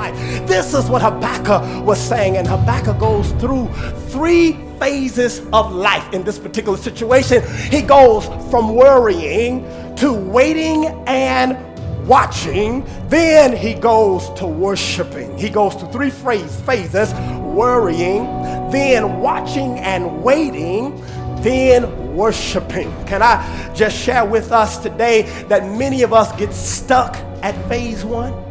life. This is what Habakkuk was saying, and Habakkuk goes through 3 phases of life in this particular situation. He goes from worrying to waiting and watching. Then he goes to worshiping. He goes to 3 phases: worrying, then watching and waiting, then worshiping. Can I just share with us today that many of us get stuck at phase 1?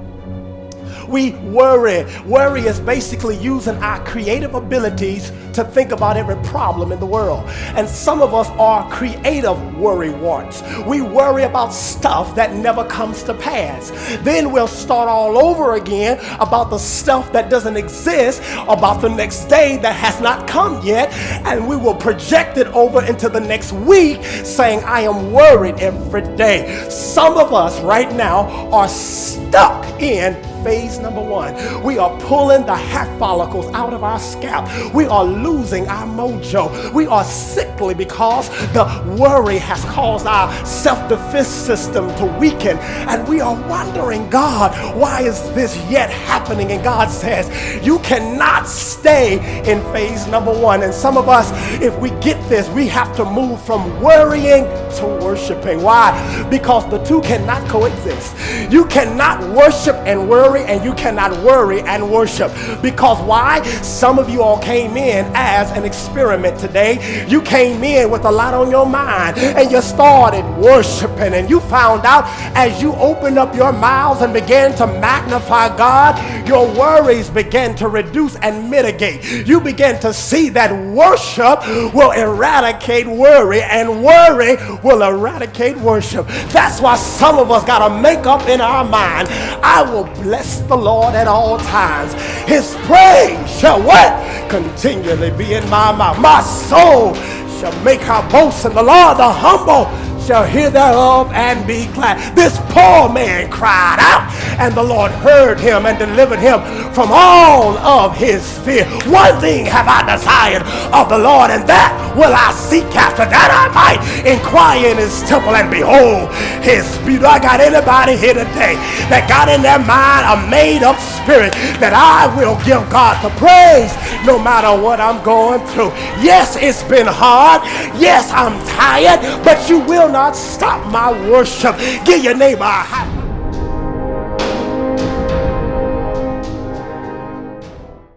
We worry. Worry is basically using our creative abilities to think about every problem in the world. And some of us are creative worrywarts. We worry about stuff that never comes to pass. Then we'll start all over again about the stuff that doesn't exist, about the next day that has not come yet, and we will project it over into the next week saying, I am worried every day. Some of us right now are stuck in phase number 1. We are pulling the hair follicles out of our scalp. We are losing our mojo. We are sickly because the worry has caused our self-defense system to weaken. And we are wondering, God, why is this yet happening? And God says, you cannot stay in phase number 1. And some of us, if we get this, we have to move from worrying to worshiping. Why? Because the two cannot coexist. You cannot worship and worry, and you cannot worry and worship. Because why? Some of you all came in as an experiment today. You came in with a lot on your mind, and you started worshiping, and you found out as you opened up your mouths and began to magnify God, your worries began to reduce and mitigate. You began to see that worship will eradicate worry, and worry will eradicate worship. That's why some of us got to make up in our mind, I will bless the Lord at all times. His praise shall what? Continually be in my mouth. My soul shall make her boast in the Lord. The humble shall hear thereof and be glad. This poor man cried out, and the Lord heard him and delivered him from all of his fear. One thing have I desired of the Lord, and that will I seek after, that I might inquire in his temple and behold his beauty. I got anybody here today that got in their mind a made up spirit that I will give God the praise no matter what I'm going through. Yes, it's been hard. Yes, I'm tired, but you will not stop my worship. Give your neighbor a high